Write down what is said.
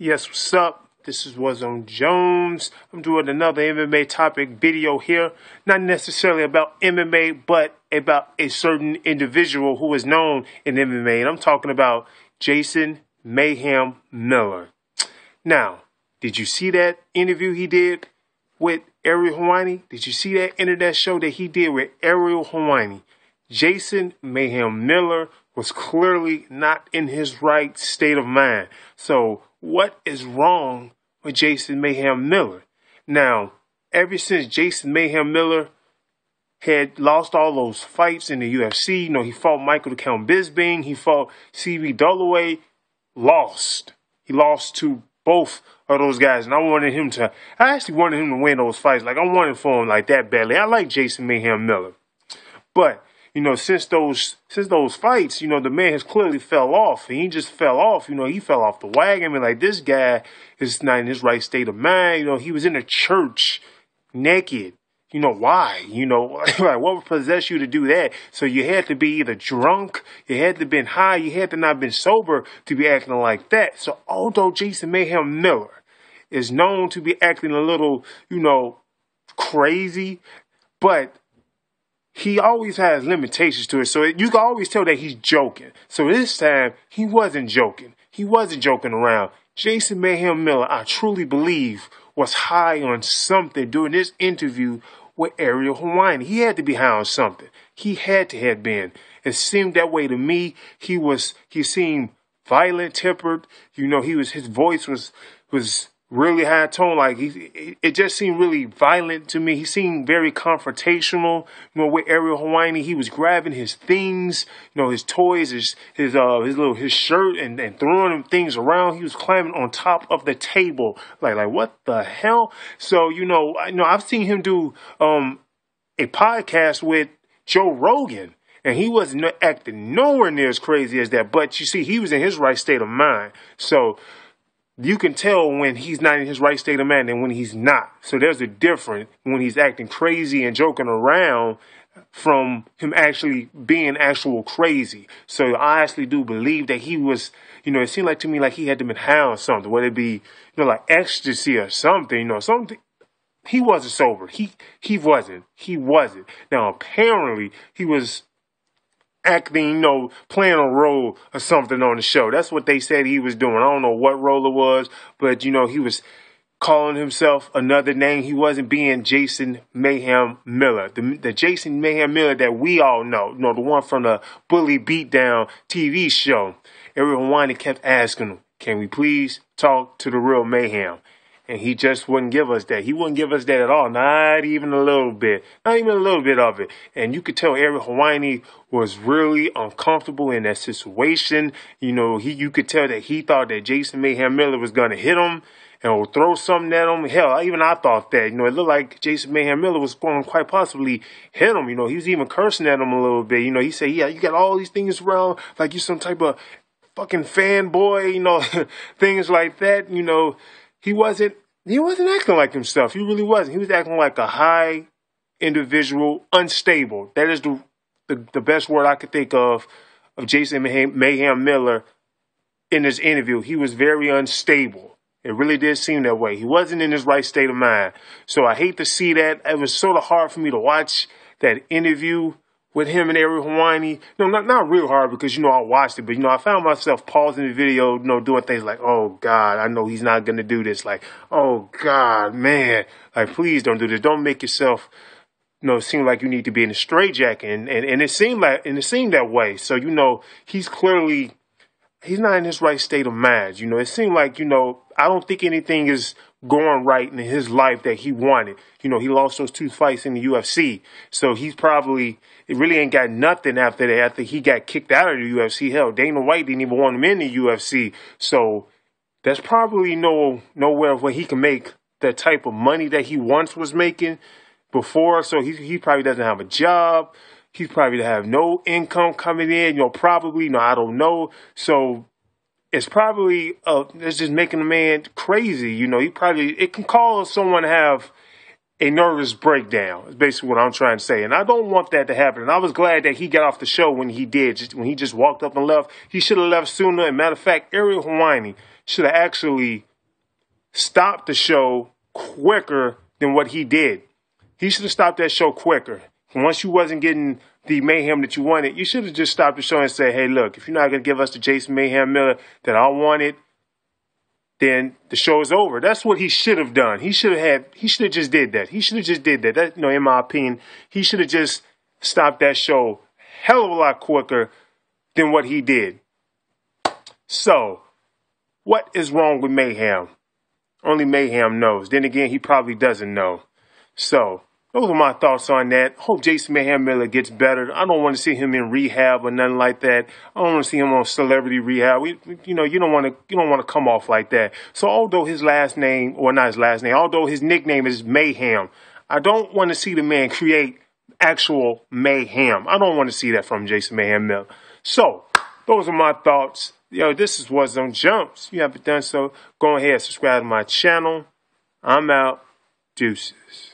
Yes, what's up? This is What's on Jones. I'm doing another MMA topic video here. Not necessarily about MMA, but about a certain individual who is known in MMA. And I'm talking about Jason Mayhem Miller. Now, did you see that interview he did with Ariel Helwani? Did you see that internet show that he did with Ariel Helwani? Jason Mayhem Miller was clearly not in his right state of mind. So what is wrong with Jason Mayhem Miller? Now, ever since Jason Mayhem Miller had lost all those fights in the UFC, he fought Michael the Count Bisping, he fought C.B. Dalloway, lost. He lost to both of those guys, and I actually wanted him to win those fights. I wanted for him like that badly. I like Jason Mayhem Miller. But since those fights, the man has clearly fell off. And he just fell off. He fell off the wagon. This guy is not in his right state of mind. He was in a church naked. Why? What would possess you to do that? So you had to be either drunk, you had to been high, you had to not been sober to be acting like that. So although Jason Mayhem Miller is known to be acting a little, crazy, but he always has limitations to it. So you can always tell that he's joking. So this time, he wasn't joking. He wasn't joking around. Jason Mayhem Miller, I truly believe, was high on something during this interview with Ariel Helwani. He had to be high on something. He had to have been. It seemed that way to me. He seemed violent tempered. His voice was really high tone. It just seemed really violent to me. He seemed very confrontational. With Ariel Helwani, he was grabbing his things, his toys, his shirt, and throwing them things around. He was climbing on top of the table, like what the hell? So I've seen him do a podcast with Joe Rogan, and he wasn't acting nowhere near as crazy as that. But you see, he was in his right state of mind. So you can tell when he's not in his right state of mind and when he's not. So there's a difference when he's acting crazy and joking around from him actually being actual crazy. So I actually do believe that he was, it seemed like to me like he had to been high on something, whether it be, like ecstasy or something, something. He wasn't sober. He wasn't. Now, apparently he was acting, playing a role or something on the show. That's what they said he was doing. I don't know what role it was, but, he was calling himself another name. He wasn't being Jason Mayhem Miller. The Jason Mayhem Miller that we all know, the one from the Bully Beatdown TV show. Ariel Helwani kept asking him, can we please talk to the real Mayhem? And he just wouldn't give us that. He wouldn't give us that at all. Not even a little bit. Not even a little bit of it. And you could tell Ariel Helwani was really uncomfortable in that situation. You could tell that he thought that Jason Mayhem Miller was going to hit him and throw something at him. Hell, even I thought that. It looked like Jason Mayhem Miller was going to quite possibly hit him. He was even cursing at him a little bit. He said, yeah, you got all these things around like you're some type of fucking fanboy, things like that. He wasn't acting like himself. He really wasn't. He was acting like a high individual, unstable. That is the best word I could think of Jason Mayhem Miller in this interview. He was very unstable. It really did seem that way. He wasn't in his right state of mind. So I hate to see that. It was sort of hard for me to watch that interview with him and Ariel Helwani. Not real hard because, I watched it. But, I found myself pausing the video, doing things like, oh, God, I know he's not going to do this. Like, oh, God, man. Please don't do this. Don't make yourself, seem like you need to be in a straitjacket. And it seemed that way. So, he's not in his right state of mind. It seemed like, I don't think anything is going right in his life that he wanted. He lost those 2 fights in the UFC. So it really ain't got nothing after that, after he got kicked out of the UFC. Hell, Dana White didn't even want him in the UFC. So that's probably nowhere where he can make the type of money that he once was making before. So he probably doesn't have a job. He probably have no income coming in, probably, I don't know. So it's probably, it's just making the man crazy. It can cause someone to have a nervous breakdown, is basically what I'm trying to say. And I don't want that to happen. And I was glad that he got off the show when he did, when he just walked up and left. He should have left sooner. And matter of fact, Ariel Helwani should have actually stopped the show quicker than what he did. He should have stopped that show quicker. Once you wasn't getting the mayhem that you wanted, you should have just stopped the show and said, hey, look, if you're not going to give us the Jason Mayhem Miller that I wanted, then the show is over. That's what he should have done. He should have just did that. He should have just did that. That, in my opinion, he should have just stopped that show hell of a lot quicker than what he did. So, what is wrong with Mayhem? Only Mayhem knows. Then again, he probably doesn't know. So, those are my thoughts on that. Hope Jason Mayhem Miller gets better. I don't want to see him in rehab or nothing like that. I don't want to see him on celebrity rehab. You don't want to come off like that. So although his last name, or not his last name, although his nickname is Mayhem, I don't want to see the man create actual mayhem. I don't want to see that from Jason Mayhem Miller. So those are my thoughts. This is What's on Jumps. If you haven't done so, go ahead, subscribe to my channel. I'm out. Deuces.